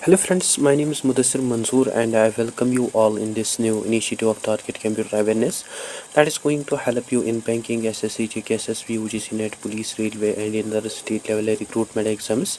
Hello friends, my name is Mudassir Manzoor and I welcome you all in this new initiative of Target Computer Awareness that is going to help you in banking, SSC, JK, SSB, UGC, NET, police, railway and in the state level recruitment exams.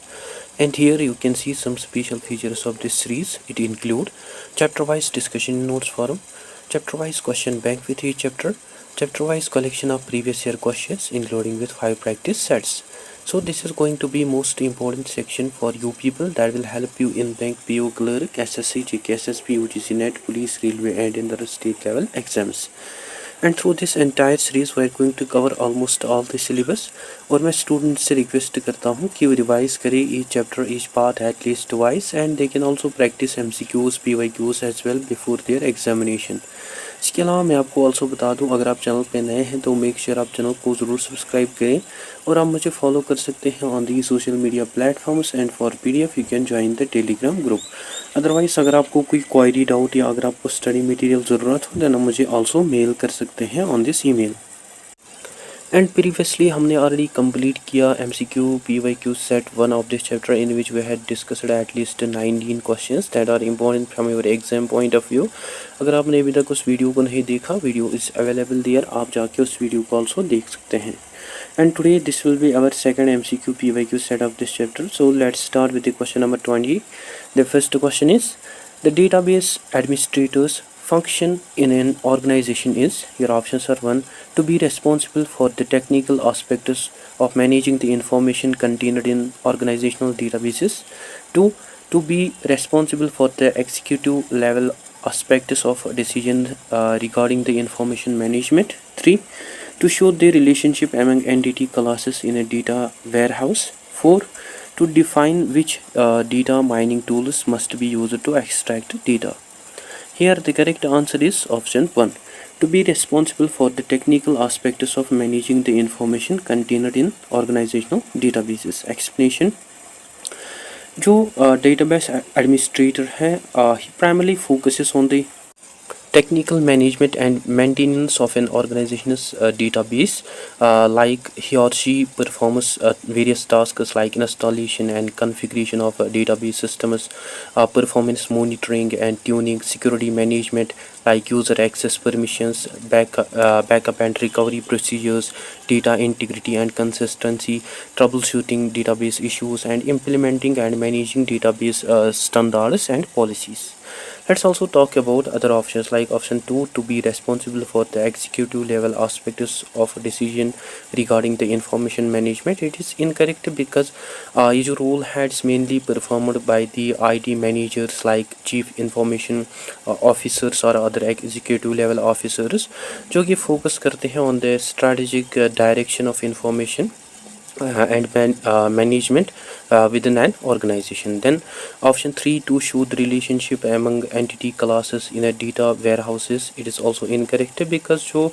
And here you can see some special features of this series. It include chapter wise discussion notes forum, chapter wise question bank with each chapter, chapter wise collection of previous year questions including with 5 practice sets. So this is going to be most important section for you people that will help you in bank, PO, clerk, SSC, GK, SSB, UGC, NET, police, railway and in the state level exams. And through this entire series we are going to cover almost all the syllabus और मैं student से request करता हूँ कि वो revise करें each chapter, each part at least twice and they can also practice MCQs, PYQs as well before their examination. इसके अलावा मैं आपको ऑल्सो बता दूं अगर आप चैनल पे नए हैं तो मेक श्योर आप चैनल को ज़रूर सब्सक्राइब करें और आप मुझे फॉलो कर सकते हैं on the social media platforms and for PDF you can join the Telegram group. Otherwise अगर आपको कोई क्वेरी डाउट या अगर आपको स्टडी मटेरियल ज़रूरत हो देन मुझे ऑल्सो मेल कर सकते हैं on this email. And previously हमने ऑलरेडी कंप्लीट किया MCQ PYQ set 1 of this chapter in which we had discussed at least 19 questions that are important from your exam point of view. अगर आपने अभी तक उस वीडियो को नहीं देखा, वीडियो इज़ अवेलेबल देयर, आप जाके उस वीडियो को ऑल्सो देख सकते हैं. And today this will be our second MCQ PYQ set of this chapter. So let's start with the question number 20. The first question is, the database administrator's function in an organization is, your options are 1. To be responsible for the technical aspects of managing the information contained in organizational databases. 2. To be responsible for the executive level aspects of decision regarding the information management. 3. To show the relationship among entity classes in a data warehouse. 4. To define which data mining tools must be used to extract data. Here the correct answer is option 1. To be responsible for the technical aspects of managing the information contained in organizational databases. Explanation. जो database administrator है, he primarily focuses on the technical management and maintenance of an organization's database, like he or she performs various tasks like installation and configuration of database systems, performance monitoring and tuning, security management like user access permissions, backup and recovery procedures, data integrity and consistency, troubleshooting database issues and implementing and managing database standards and policies. Let's also talk about other options like option 2, to be responsible for the executive level aspects of decision regarding the information management. It is incorrect because ये जो role has mainly performed by the IT managers like chief information officers or other executive level officers जो कि focus करते हैं on the strategic direction of information and management within an organization. Then option 3, to show the relationship among entity classes in a data warehouses. It is also incorrect because जो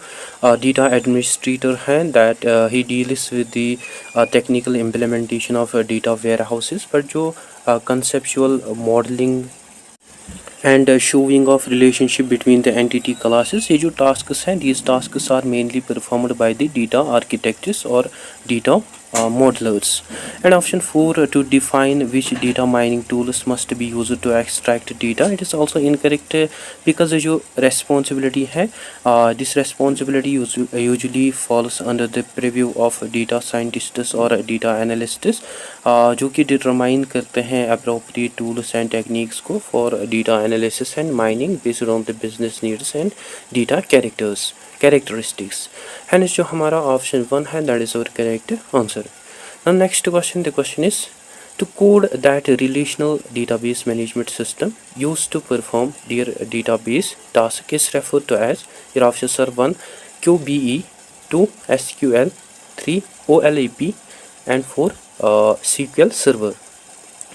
data administrator है that he deals with the technical implementation of data warehouses, but जो conceptual modeling and showing of relationship between the entity classes, ये जो tasks हैं, these tasks are mainly performed by the data architects or data modelers. And option 4, to define which data mining tools must be used to extract data. It is also incorrect because जो responsibility है, this responsibility usually falls under the purview of data scientists or data analysts, जो कि determine करते हैं appropriate tools and techniques को for data analysis and mining based on the business needs and data characteristics. Hence जो हमारा option 1 है, that is our correct answer. Now next question, the question is, to code that relational database management system used to perform their database task is referred to as, your options are 1 QBE, 2 SQL, 3 OLAP and 4 SQL Server.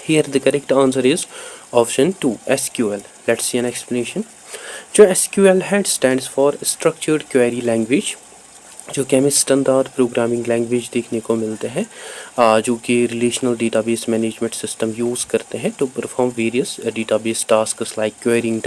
Here the correct answer is option 2 SQL. Let's see an explanation. जो SQL stands for structured query language. जो कि हमें standard programming language देखने को मिलते हैं, जो कि relational database management system use करते हैं to perform various database tasks like querying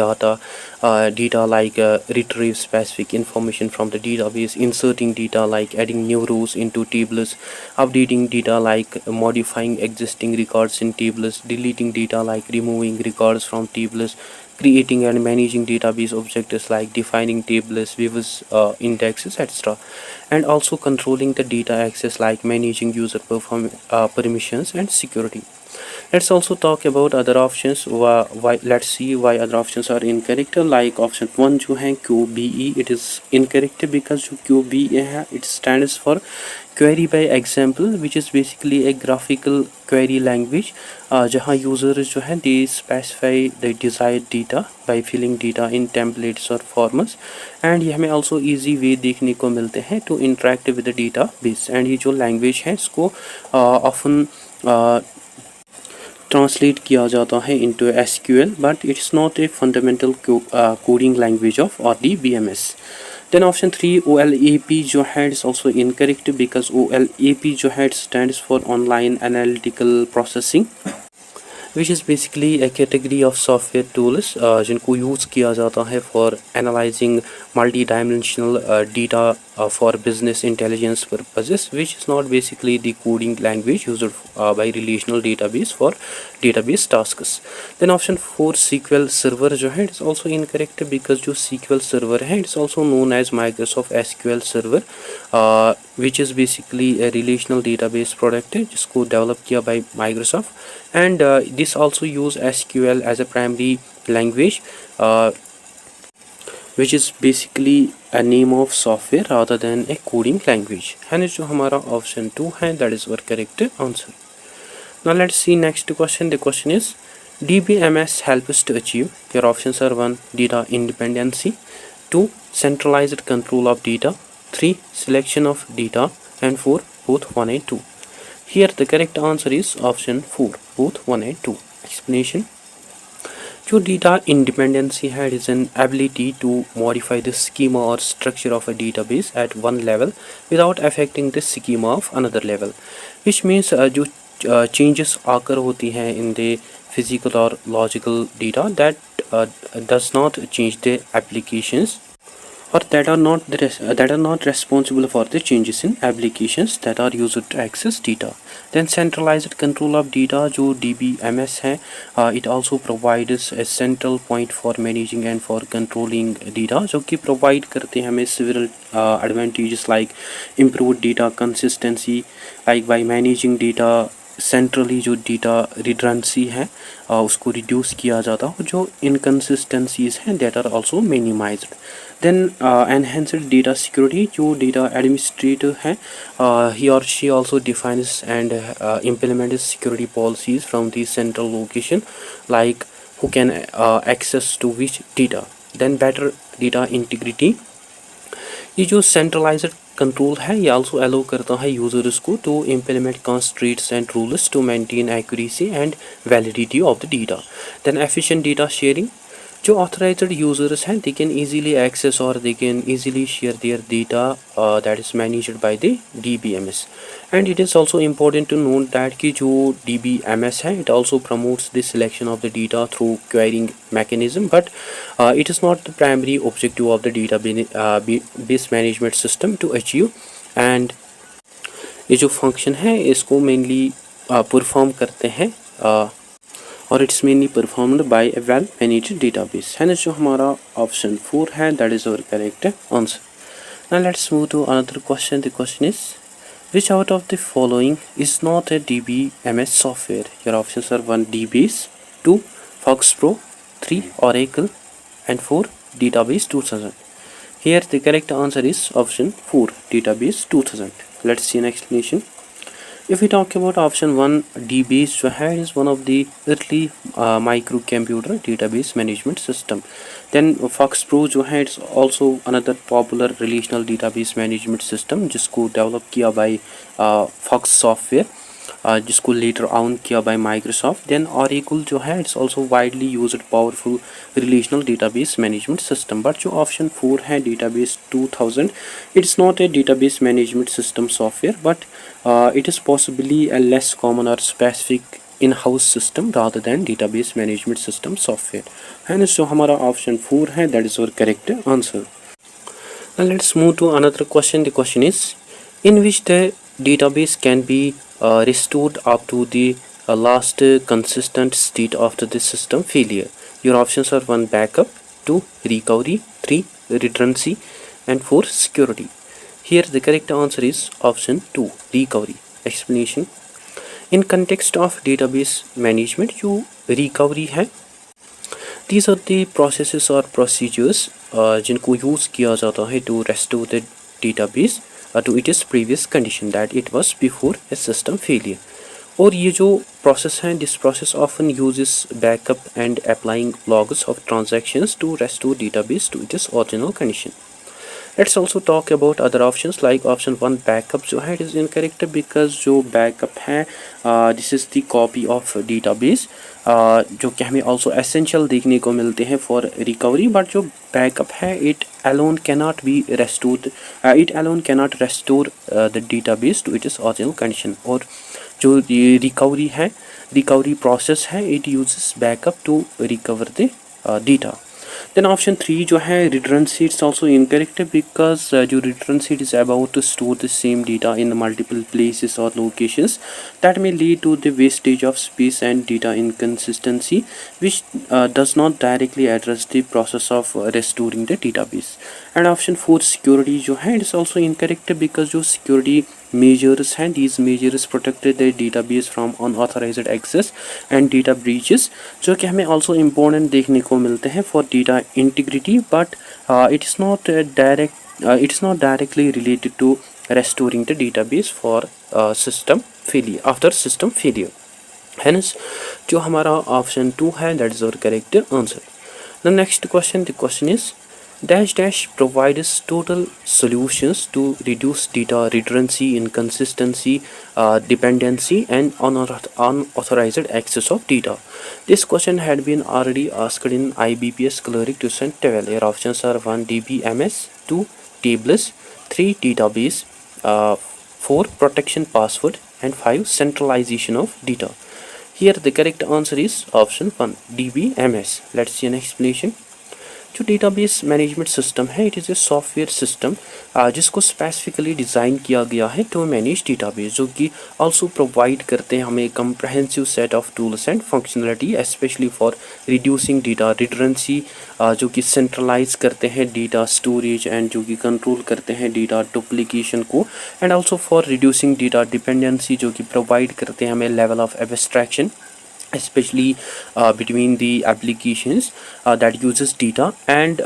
data like retrieve specific information from the database, inserting data like adding new rows into tables, updating data like modifying existing records in tables, deleting data like removing records from tables, creating and managing database objects like defining tables, views, indexes, etc., and also controlling the data access like managing user permissions and security. Let's also talk about other options. Why let's see why other options are incorrect. Like option 1 जो है QBE, it is incorrect because जो QBE है it stands for query by example, which is basically a graphical query language, जहाँ users जो है they specify the desired data by filling data in templates or forms, and ये हमें also easy way देखने को मिलते हैं to interact with the database. And ये जो language है इसको often translate किया जाता है into SQL, but it's not a fundamental coding language of RDBMS. Then option 3 OLAP जो है is also incorrect because OLAP जो है stands for online analytical processing, which is basically a category of software tools जिनको use किया जाता है for analyzing multi-dimensional data for business intelligence purposes, which is not basically the coding language used by relational database for database tasks. Then option 4 SQL Server जो है it is also incorrect because जो SQL Server है it is also known as Microsoft SQL Server, which is basically a relational database product है जिसको develop किया by Microsoft, and this also use SQL as a primary language, which is basically a name of software rather than a coding language. And जो हमारा option 2 है that is our correct answer. Now let's see next question. The question is DBMS help us to achieve. Your options are 1 data independency, 2 centralized control of data, 3 selection of data, and 4 both 1 and 2. Here the correct answer is option 4 both 1 and 2. Explanation. जो data independency है it is an ability to modify the schema or structure of a database at one level without affecting the schema of another level, which means जो changes आकर होती हैं in the physical or logical data that does not change the applications, or that are not responsible for the changes in applications that are used to access data. Then centralized control of data जो DBMS है it also provides a central point for managing and for controlling data, जो कि provide करते हैं हमें several advantages like improved data consistency, like by managing data centrally जो data redundancy है उसको रिड्यूस किया जाता है, जो इनकन्सिस्टेंसीज हैं that are also minimized. Then enhanced data security, जो डेटा एडमिनिस्ट्रेटर है ही और she also defines and implements security policies from the central location like who can access to which data. Then better data integrity, ये जो centralised control है ये also अलो करता है users को to implement constraints and rules to maintain accuracy and validity of the data. Then efficient data sharing, जो authorized users हैं they can easily access और they can easily share their data that is managed by the DBMS. And it is also important to note that कि जो DBMS है it also promotes the selection of the data through querying mechanism, but it is not the primary objective of the database management system to achieve. and ये जो function है इसको mainly perform करते हैं और it's mainly performed by a well managed database. है ना, जो हमारा ऑप्शन 4 है that is our correct answer. Now let's move to another question. The question is which out of the following is not a DBMS software? Your options are 1 DBase, 2 FoxPro, 3 Oracle, and 4 Database 2000. Here the correct answer is option 4 Database 2000. Let's see an explanation. If we talk about option 1 DBase जो है is one of the early microcomputer database management system. Then FoxPro जो है it's also another popular relational database management system जिसको develop किया by Fox Software. जिसको later on किया bye Microsoft. Then oracle जो है it's also widely used powerful relational database management system. But जो option 4 है database 2000, it's not A database management system software, but it is possibly a less common or specific in-house system rather than database management system software. And so हमारा option 4 है, that is our correct answer. Now let's move to another question. The question is, in which the database can be restored up to the last consistent state after the system failure. Your options are 1 backup, 2 recovery, 3 redundancy, and 4 security. Here the correct answer is option 2 recovery. Explanation: in context of database management जो recovery है, these are the processes or procedures जिनको use किया जाता है to restore the database to its previous condition that it was before a system failure. और ये जो process है, this process often uses backup and applying logs of transactions to restore database to its original condition. Let's also talk about other options like option 1 backup जो है it is incorrect because जो backup है this is the copy of database जो कि हमें also essential देखने को मिलते हैं for recovery, but जो backup है it alone cannot be restored, it alone cannot restore the database to its original condition. और जो recovery है, recovery process है, it uses backup to recover the data. Then option 3 जो है redundancy it's also incorrect because जो redundancy is about to store the same data in multiple places or locations that may lead to the wastage of space and data inconsistency which does not directly address the process of restoring the database. And option 4 security जो है it is also incorrect because जो security measures हैं these measures protected the database from unauthorized access and data breaches जो कि हमें also important देखने को मिलते हैं for data integrity, but it is not directly related to restoring the database for system failure after system failure. Hence जो हमारा option 2 है that is our correct answer. The next question, the question is dash provides total solutions to reduce data redundancy, inconsistency, dependency, and unauthorized access of data. This question had been already asked in IBPS Cleric 2012. Your options are 1 DBMS, 2 tables, 3 database, 4 protection password, and 5 centralization of data. Here the correct answer is option 1 DBMS. Let's see an explanation. जो database management system है it is a software system जिसको specifically design किया गया है to manage database, जो कि also provide करते हैं हमें comprehensive set of tools and functionality specially for reducing data redundancy जो कि सेंट्रलाइज करते हैं डेटा स्टोरेज एंड जो कि कंट्रोल करते हैं डेटा डुप्लीकेशन को, and also for reducing data dependency जो कि प्रोवाइड करते हैं हमें level of abstraction especially between the applications that uses data, and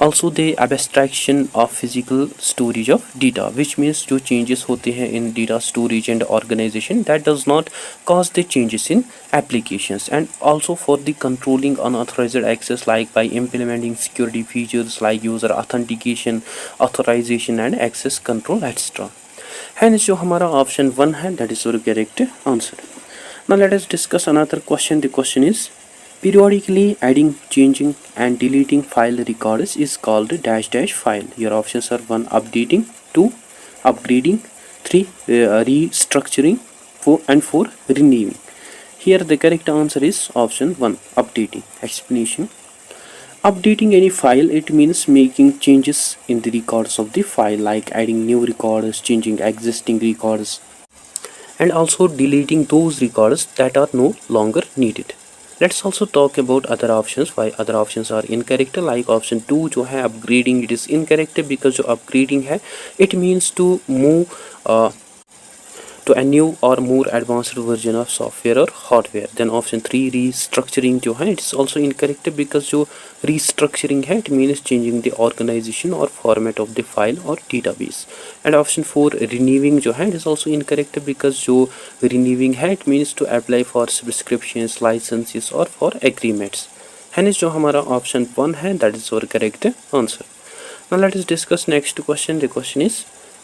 also the abstraction of physical storage of data, which means जो changes होते हैं in data storage and organization that does not cause the changes in applications, and also for the controlling unauthorized access like by implementing security features like user authentication, authorization and access control etc. Hence जो हमारा option 1 है that is our correct answer. Now let us discuss another question. The question is periodically adding, changing and deleting file records is called dash file. Your options are 1 updating, 2 upgrading, 3 restructuring, 4 and 4 renewing. Here the correct answer is option 1 updating. Explanation: updating any file it means making changes in the records of the file like adding new records, changing existing records, and also deleting those records that are no longer needed. Let's also talk about other options, why other options are incorrect. Like option 2 जो है upgrading, it is incorrect because जो upgrading है it means to move to a new or more advanced version of software or hardware. Then option 3 restructuring जो है it is also incorrect because जो restructuring है it means changing the organization or format of the file or database. And option 4 renewing जो है it is also incorrect because जो renewing है it means to apply for subscriptions, licenses or for agreements. Hence जो हमारा option 1 है that is our correct answer. Now let us discuss next question. The question is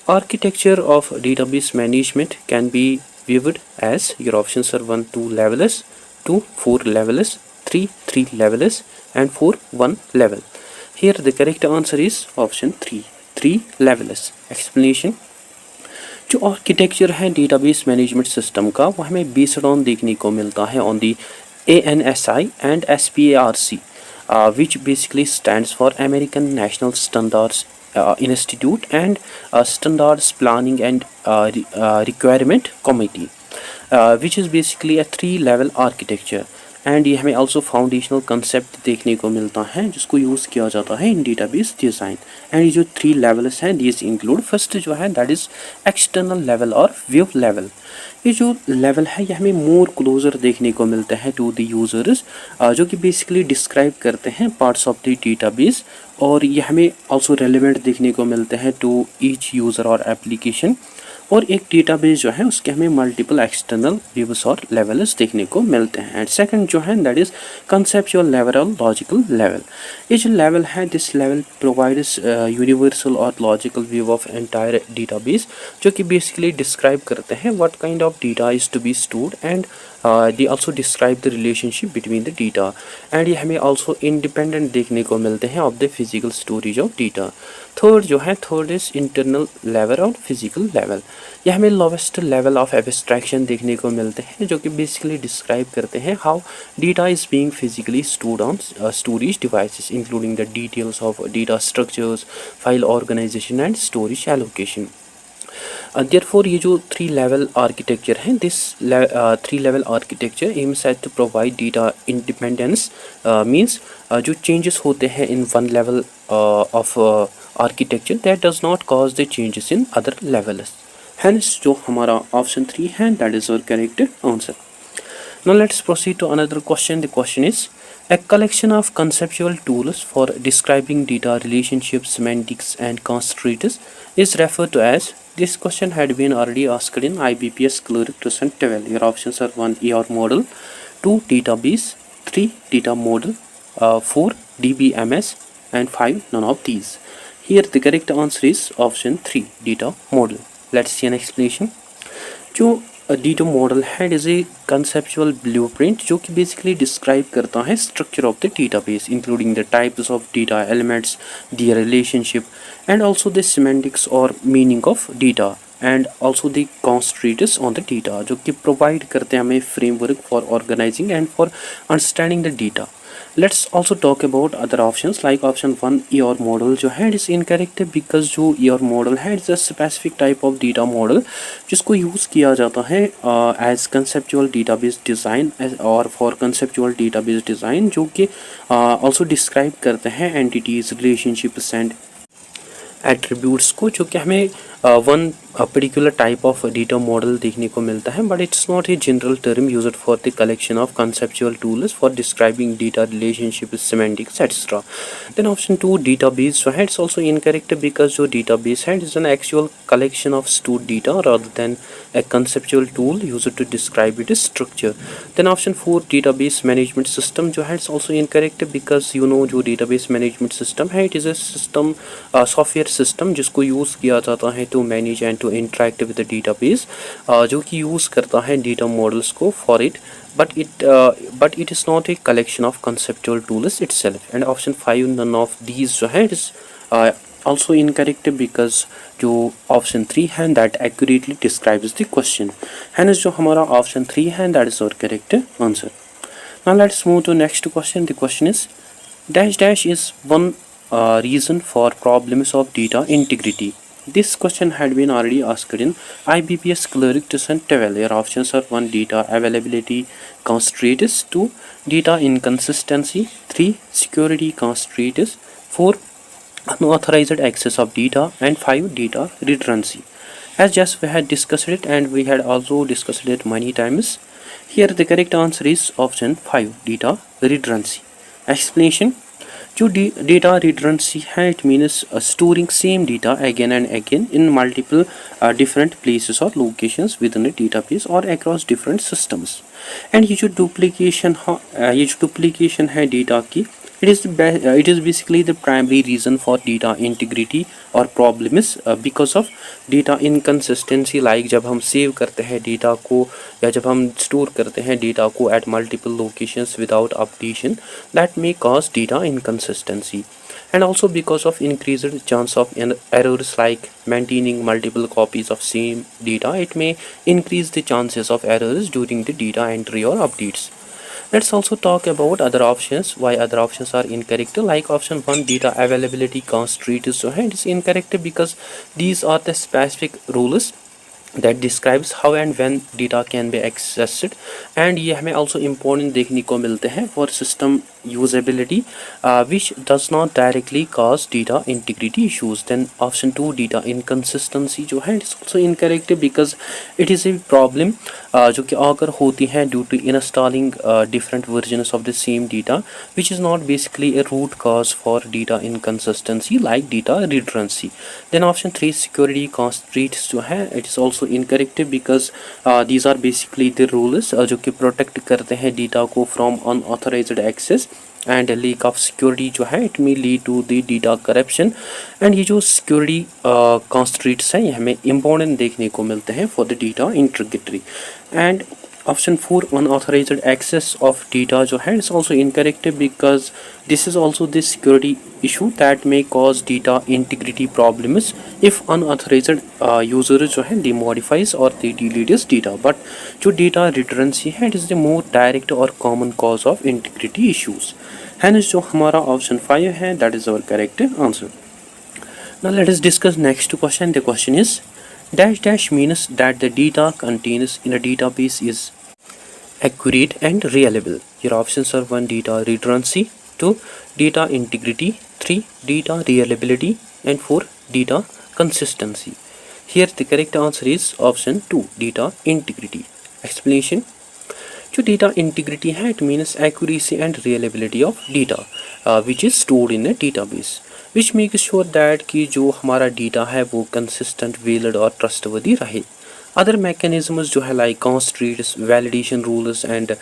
Architecture of database management can be viewed as your options are 1 2 levels, 2 4 levels, 3 3 levels, and 4 1 level. Here the correct answer is option 3 3 levels. Explanation. जो architecture है database management system का वो हमें based on देखने को मिलता है on the ANSI and SPARC, which basically stands for American National Standards Institute and Standards Planning and Requirement Committee, which is basically a 3-level architecture. And ये हमें also foundational concept देखने को मिलता है जिसको यूज़ किया जाता है इन डेटाबेस डिज़ाइन. एंड ये जो 3 लेवल्स हैं दीज इंक्लूड फर्स्ट जो है दैट इज़ एक्सटर्नल लेवल और व्यू लेवल. ये जो लेवल है ये हमें मोर क्लोजर देखने को मिलता है टू द यूज़र्स, जो कि बेसिकली डिस्क्राइब करते हैं पार्ट्स ऑफ द डेटाबेस, और ये हमें आल्सो रेलेवेंट देखने को मिलते हैं टू ईच यूज़र और एप्लीकेशन. और एक डेटाबेस जो है उसके हमें मल्टीपल एक्सटर्नल व्यूज और लेवल्स देखने को मिलते हैं. एंड सेकंड जो है दैट इज़ कंसेप्चुअल लेवल और लॉजिकल लेवल. ये जो लेवल है दिस लेवल प्रोवाइड्स यूनिवर्सल और logical view of entire database, जो कि बेसिकली डिस्क्राइब करते हैं what kind of data is to be stored and they also describe the relationship between the data. And ये हमें also independent देखने को मिलते हैं of the physical storage of data. Third जो है थर्ड इज इंटरनल लेवल और physical level. ये हमें लोवेस्ट लेवल ऑफ एब्स्ट्रैक्शन देखने को मिलते हैं जो कि बेसिकली डिस्क्राइब करते हैं how data is being physically stored on storage devices including the details of data structures, file organization and storage allocation. Therefore ये जो 3 level architecture है this 3 level architecture aims at to provide data independence, means जो changes होते हैं in one level of architecture that does not cause the changes in other levels. Hence जो हमारा option 3 है that is our correct answer. Now let's proceed to another question. The question is a collection of conceptual tools for describing data relationships, semantics and constraints is referred to as. This question had been already asked in IBPS Clerk 2012. Your options are 1 ER model, 2 database, 3 data model, 4 DBMS and 5 none of these. Here the correct answer is option 3 data model. Let's see an explanation. जो data model है is a conceptual blueprint जो कि basically describe करता है structure of the database including the types of data elements, their relationship and also the semantics और meaning of data and also the constraints on the data, जो कि provide करते हैं हमें framework for organising and for understanding the data. Let's also talk about other options like option 1 ER model जो है is incorrect because जो ER model है is a specific type of data model जिसको use किया जाता है as conceptual database design और for conceptual database design, जो कि also describe करते हैं entities, relationships and एट्रीब्यूट्स को, जो कि हमें one particular type of data model देखने को मिलता है, but it's not a general term used for the collection of conceptual tools for describing data relationship, semantics etcetera. Then option 2 database जो है इट्स ऑल्सो इनकरेक्ट बिकॉज जो database है is an actual collection of stored data rather than a conceptual tool used to describe its structure. Then option 4 database management system जो है it's also incorrect because you know जो database management system है it is a system software system जिसको use किया जाता है to manage and to interact with the database, जो कि यूज़ करता है data models को for it, but it is not a collection of conceptual tools itself. And option 5 none of these जो है it is also incorrect because जो option 3 है that accurately describes the question. Hence जो हमारा option 3 है that is our correct answer. Now let's move to next question. The question is dash dash is one reason for problems of data integrity. This question had been already asked in IBPS Clerk 2012. Your options are 1 data availability constraints, 2 data inconsistency, 3 security constraints, 4 unauthorized access of data and 5 data redundancy. As just we had discussed it and we had also discussed it many times, here the correct answer is option 5 data redundancy. Explanation. जो data redundancy है it means storing same data again and again in multiple different places or locations within a database or across different systems. and ये जो duplication है data की It is basically the primary reason for data integrity or problem is because of data inconsistency, like जब हम save करते हैं data को या जब हम स्टोर करते हैं डेटा को at multiple locations without updation, that may cause data inconsistency. And also because of increased chance of errors, like maintaining multiple copies of same data, it may increase the chances of errors during the data entry or updates. Let's also talk about other options, why other options are incorrect. Like option 1, data availability constraint is incorrect because these are the specific rules that describes how and when data can be accessed. And ये हमें also important देखने को मिलते हैं for system usability, which does not directly cause data integrity issues. Then option 2, data inconsistency जो है it's also incorrect because it is a problem जो कि अगर होती है due to installing different versions of the same data, which is not basically a root cause for data inconsistency like data redundancy. Then option 3, security constraints जो है it is also incorrect because these are basically the rules जो कि protect करते हैं data को from unauthorized access, and leak of security जो है it may lead to the data corruption. And ये जो सिक्योरिटी कॉन्स्ट्रेंट्स हैं ये हमें इंपॉर्टेंट देखने को मिलते हैं for the data integrity. And option 4, unauthorized access of data जो है it's also incorrect because this is also the security issue that may cause data integrity problems if unauthorized user जो है they modifies or they deletes data. But जो data redundancy है it is the more direct और common cause of integrity issues. Hence जो हमारा option 5 है that is our correct answer. Now let us discuss next question. The question is dash dash means that the data contained in a database is accurate and reliable. Your options are 1, data redundancy, 2, data integrity, 3, data reliability, and 4, data consistency. Here the correct answer is option 2, data integrity. Explanation. जो data integrity है it means accuracy and reliability of data which is stored in a database, which makes sure that कि जो हमारा data है वो consistent, valid और trustworthy रहे. Other mechanisms जो है like constraints, validation rules, and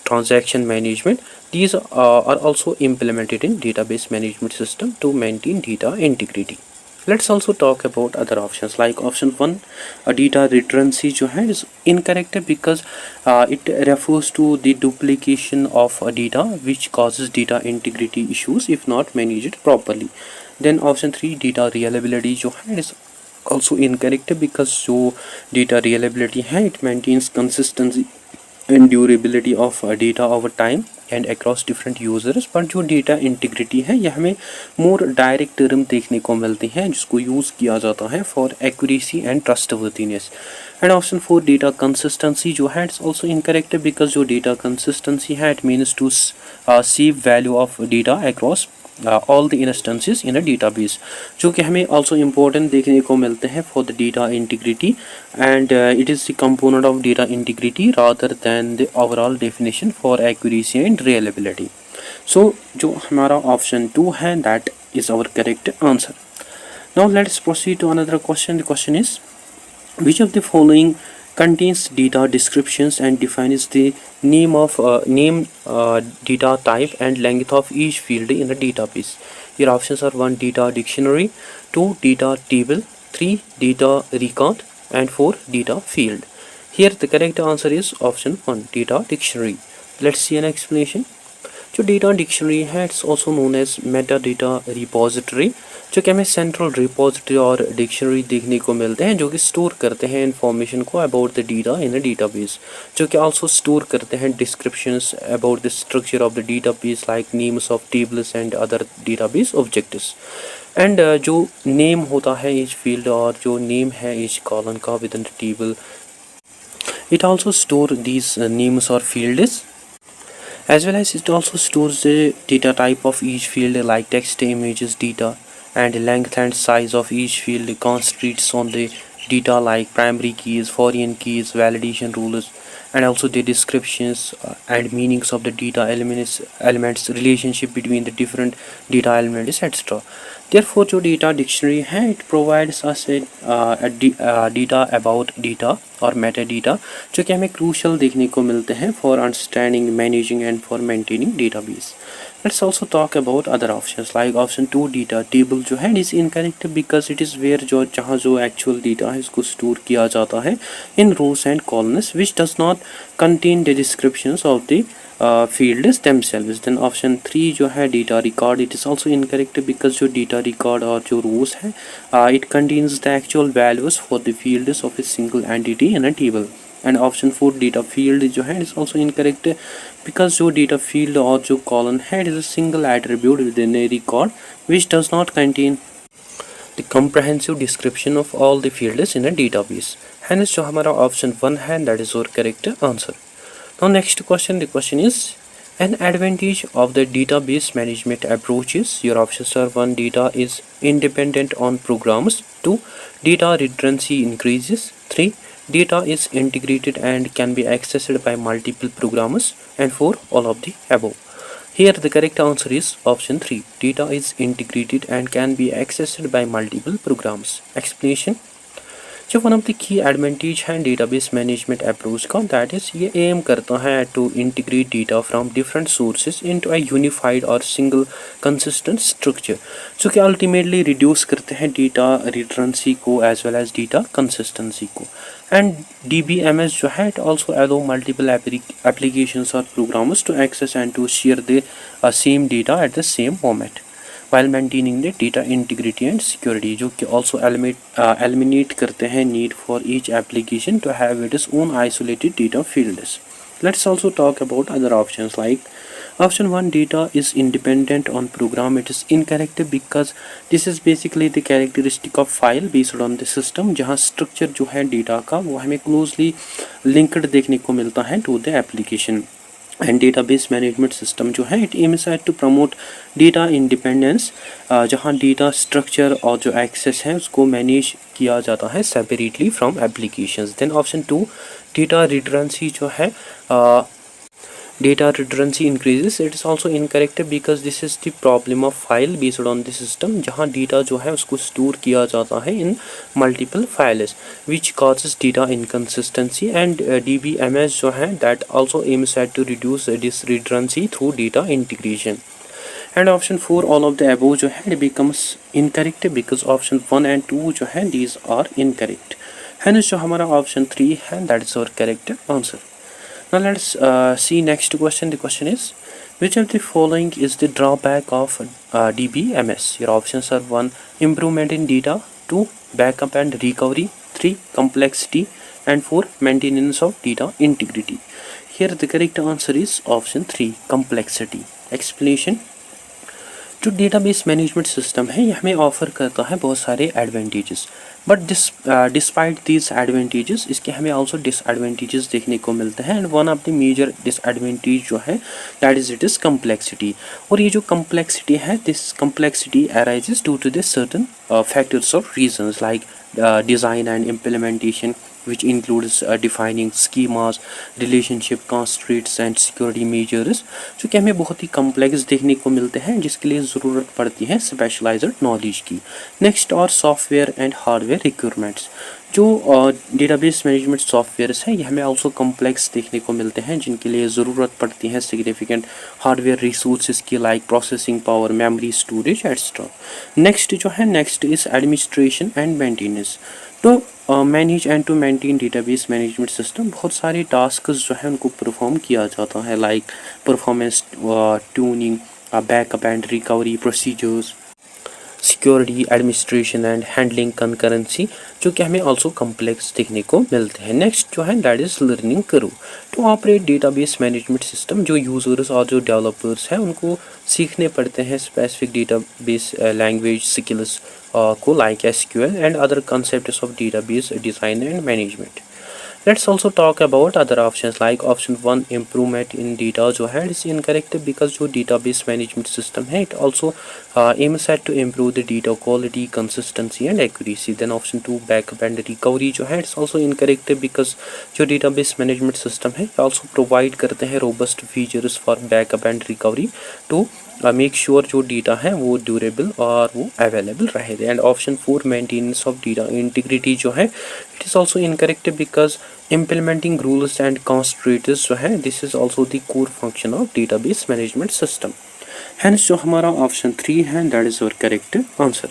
transaction management, these are also implemented in database management system to maintain data integrity. Let's also talk about other options like option 1, data redundancy जो है is incorrect because it refers to the duplication of data which causes data integrity issues if not managed properly. Then option 3, data reliability जो है is also incorrect because जो data reliability है it maintains consistency and durability of data over time and across different users. पर जो data integrity है यह हमें more direct term देखने को मिलती हैं जिसको यूज़ किया जाता है for accuracy and trustworthiness. And option 4, data consistency जो है it's also incorrect because जो data consistency है it means to save value of data across all the instances in a database, जो कि हमें also important देखने को मिलते हैं for the data integrity, and it is the component of data integrity rather than the overall definition for accuracy and reliability. So जो हमारा option 2 है that is our correct answer. Now let's proceed to another question. The question is which of the following contains data descriptions and defines the name of data type and length of each field in a database. Your options are 1, data dictionary, 2, data table, 3, data record, and 4, data field. Here the correct answer is option 1, data dictionary. Let's see an explanation. जो data dictionary है it's also known as meta data repository, जो कि हमें central repository और dictionary देखने को मिलते हैं जो कि स्टोर करते हैं इंफॉर्मेशन को about the data in a database, जो कि आल्सो स्टोर करते हैं descriptions about the structure of the database like names of tables and other database objects. And जो नेम होता है ईच फील्ड और जो नेम है ईच कॉलम का with in the table, it also store these names or fields, as well as it also stores the data type of each field like text, images, data, and length and size of each field, constraints on the data like primary keys, foreign keys, validation rules, and also the descriptions and meanings of the data elements, relationship between the different data elements, etc. Therefore जो data dictionary है it provides us data about data और Meta data जो कि हमें crucial देखने को मिलते हैं for understanding, managing and for maintaining database. Let's also talk about other options like option 2 data table जो है is incorrect because it is where जो जहाँ जो actual data है इसको store किया जाता है in rows and columns which does not contain the descriptions of the fields themselves. Then option 3 जो है data record it is also incorrect because जो data record और जो rows है it contains the actual values for the fields of a single entity in a table. And option 4 data field जो है is also incorrect because जो data field और जो column है it is a single attribute with in A record which does not contain the comprehensive description of all the fields in a database. Hence जो हमारा option 1 है that is और correct answer. Now next question, the question is an advantage of the database management approaches. Your options are 1 data is independent on programs, 2 data redundancy increases, 3 data is integrated and can be accessed by multiple programmers, and 4 all of the above. Here the correct answer is option 3 data is integrated and can be accessed by multiple programs. Explanation जो one of the key advantage है database management approach का that is ये aim करता है to integrate data from different sources into a unified और single consistent structure जो कि ultimately reduce करते हैं डेटा रिडंडेंसी को as well as data consistency को. एंड DBMS जो है it also allow multiple applications और programs to access and to share the same data at the same moment while maintaining the data integrity and security जो कि also eliminate करते हैं need for each application to have its own isolated data fields. Let's also talk about other options like option 1 data is independent on program. It is incorrect because this is basically the characteristic of file based on the system जहाँ structure जो है data का वो हमें closely linked देखने को मिलता है to the application. And database management system जो है it aims at to promote data independence जहाँ डेटा स्ट्रक्चर और जो एक्सेस है उसको मैनेज किया जाता है separately from applications. Then option 2 data redundancy जो है data redundancy increases. It is also incorrect because this is the problem of file based on the system जहाँ data जो है उसको store किया जाता है in multiple files which causes data inconsistency. And DBMS जो है that also aims at to reduce this redundancy through data integration. And option 4 all of the above जो है it becomes incorrect because option 1 and 2 जो है these are incorrect. Hence जो हमारा option 3 है that is our correct answer. Now let's see next question. The question is which of the following is the drawback of DBMS? Your options are 1 improvement in data, 2 backup and recovery, 3 complexity, and 4 maintenance of data integrity. Here the correct answer is option 3 complexity. Explanation जो database management system है ये हमें offer करता है बहुत सारे advantages but despite these advantages इसके हमें आल्सो डिसएडवांटेजेस देखने को मिलते हैं. And one of the major disadvantage जो है that is it is complexity. और ये जो कम्प्लेक्सिटी है this complexity arises due to this certain factors of reasons like design and implementation which includes defining schemas, relationship constraints and security measures जो कि हमें बहुत ही कम्प्लेक्स देखने को मिलते हैं जिसके लिए ज़रूरत पड़ती है स्पेशलाइज्ड नॉलेज की. नेक्स्ट और सॉफ्टवेयर एंड हार्डवेयर रिक्वायरमेंट्स जो डेटाबेस मैनेजमेंट सॉफ्टवेयर्स हैं ये हमें आल्सो कम्प्लेक्स देखने को मिलते हैं जिनके लिए ज़रूरत पड़ती है सिग्निफिकेंट हार्डवेयर रिसोर्सेज की like processing power, memory, storage etcetera. Next जो है next is administration and maintenance. तो manage and to maintain database management system बहुत सारे टास्क्स जो हैं उनको परफॉर्म किया जाता है like performance tuning, backup and recovery procedures, security, administration and handling concurrency जो कि हमें आल्सो कम्प्लेक्स देखने को मिलते हैं. नेक्स्ट जो है that is learning curve to operate database management system. जो यूज़र्स और जो डेवलपर्स हैं उनको सीखने पड़ते हैं स्पेसिफिक डेटाबेस लैंग्वेज स्किल्स को like SQL and other concepts of database design and management. Let's also talk about other options like option 1 improvement in data जो है is incorrect because जो database management system है it also aims at to improve the data quality, consistency and accuracy. Then option 2 backup and recovery जो है it's also incorrect because जो database management system है also provide करते हैं robust features for backup and recovery to make sure जो data है वो durable और वो अवेलेबल रहे. And option 4 maintenance of data integrity जो है it is also incorrect because implementing rules and constraints जो है this is also the core function of database management system. Hence जो हमारा ऑप्शन 3 है that is our correct answer.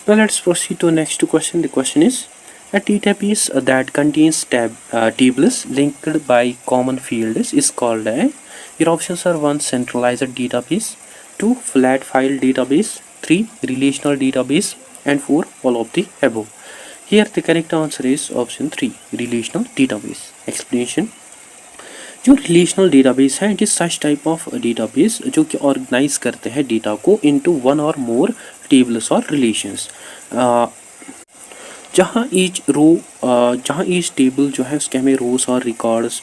Now let's proceed to next question. The question is a database that contains tables linked by common fields is called a. Your options are 1 centralized database, 2 flat file database, 3 relational database, and 4 all of the above. Here the correct answer is option 3 relational database. Explanation. जो relational database है it is such type of database जो कि organise करते हैं data को into one और मोर tables और relations, जहाँ ईच टेबल जो है उसके हमें रोज और रिकॉर्ड्स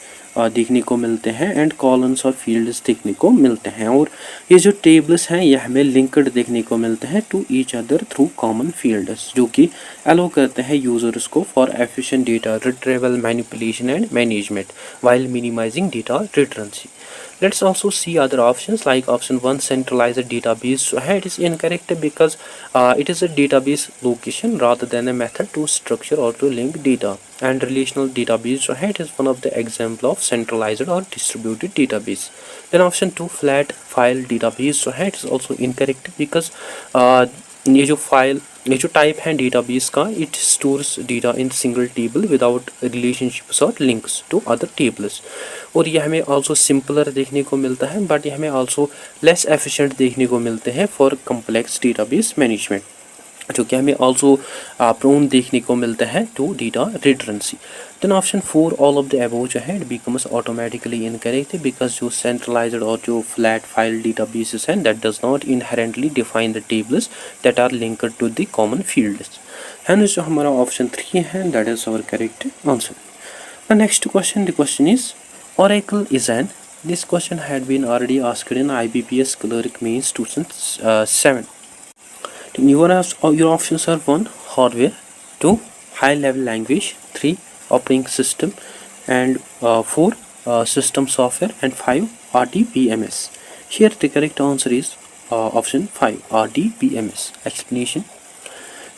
देखने को मिलते हैं एंड कॉलम्स और फील्ड्स देखने को मिलते हैं, और ये जो टेबल्स हैं ये हमें लिंक्ड देखने को मिलते हैं to each other through common fields, जो कि अलो करते हैं यूजर्स को for efficient data retrieval, manipulation and management while minimizing data redundancy. Let's also see other options like option 1 centralized database. So it is incorrect because it is a database location rather than a method to structure or to link data. And relational database, so it is one of the example of centralized or distributed database. Then option 2 flat file database, so it is also incorrect because ये जो type है database का it stores data in single table without relationships और links to other tables, और ये हमें also simpler देखने को मिलता है बट ये हमें आल्सो लेस एफिशिएंट देखने को मिलते हैं फॉर कम्प्लेक्स डेटाबेस मैनेजमेंट, जो कि हमें आल्सो प्रोन देखने को मिलता है to data redundancy. Then option 4 all of the above जो है it becomes automatically incorrect because जो सेंट्रलाइज्ड और जो फ्लैट फाइल डेटाबेसेस हैं that does not inherently define the tables that are linked to the common fields. Hence जो हमारा option 3 है that is our correct answer. The next question, the question is Oracle is an. This question had been already asked in IBPS Clerk Mains 2007. Your options are 1 hardware, 2 high level language, 3 operating system, and 4 system software, and 5 RDBMS. Here the correct answer is option 5 RDBMS. Explanation.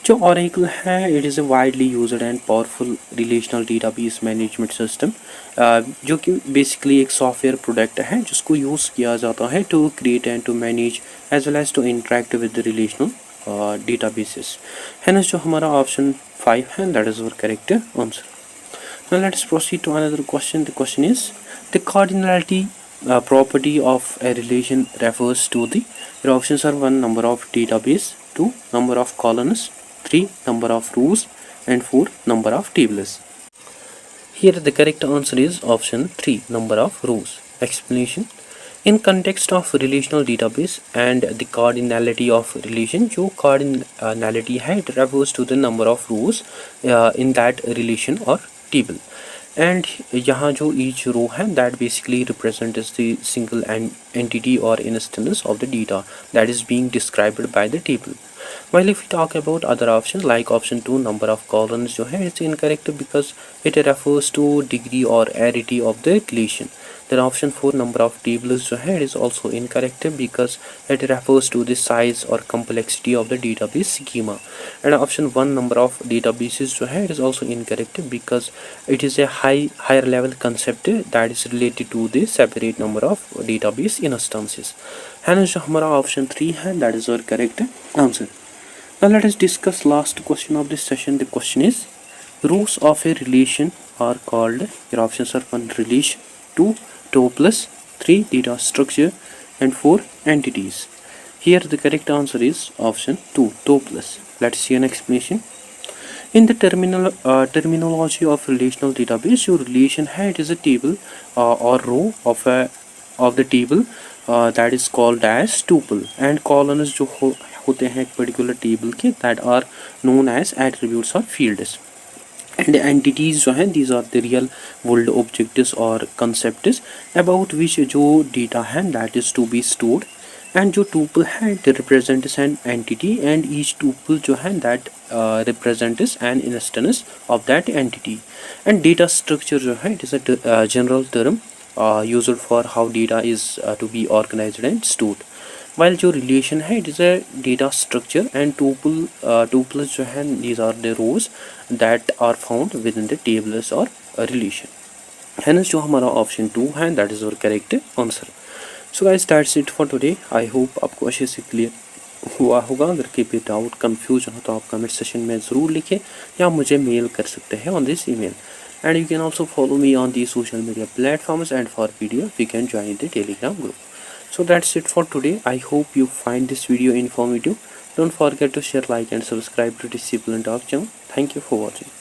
जो Oracle है it is a widely used and powerful relational database management system, जो कि basically एक software product है जिसको use किया जाता है to create and to manage as well as to interact with the relational databases. है ना जो हमारा ऑप्शन 5 है that is our correct answer. Now let's proceed to another question. The question is the cardinality property of a relation refers to the. Your options are 1 number of database, 2 number of columns, 3 number of rows, and 4 number of tables. Here the correct answer is option 3 number of rows. Explanation. In context of relational database and the cardinality of relation, जो cardinality है it refers to the number of rows in that relation or table. And यहाँ जो each row है that basically represents the single entity or instance of the data that is being described by the table. While if we talk about other options like option 2 number of columns जो है it's incorrect because it refers to degree or arity of the relation. Then option 4 number of tables जो है it is also incorrect because it refers to the size or complexity of the database schema. And option 1 number of databases जो है it is also incorrect because it is a higher level concept that is related to the separate number of database instances. है ना जो हमारा option 3 है that is our correct answer. Now let us discuss last question of this session. The question is rows of a relation are called. Your options are 1 relation, 2 tuples, 3 data structure, and 4 entities. Here the correct answer is option 2 tuples. Let's see an explanation. In the terminology of relational database, your relation है it is a table or row of the table that is called as tuple, and columns जो होते हैं एक particular table के that are known as attributes or fields. And entities जो हैं these are the real world objects or concepts about which जो data है that is to be stored. And जो tuple है it represents an entity and each tuple जो है that represents an instance of that entity. And data structure जो है it is a general term used for how data is to be organized and stored. While जो relation है it is a data structure and tuples जो है these are the rows that are found within the tables or relation. है ना जो हमारा option 2 है that is our correct answer. So guys that's it for today. I hope आपको अच्छे से क्लियर हुआ होगा। अगर कोई भी डाउट कन्फ्यूजन हो तो आप कमेंट सेशन में ज़रूर लिखें या मुझे मेल कर सकते हैं on this email. And you can also follow me on the social media platforms, and for PDF you can join the Telegram group. So that's it for today. I hope you find this video informative. Don't forget to share, like and subscribe to Discipline Talk channel. Thank you for watching.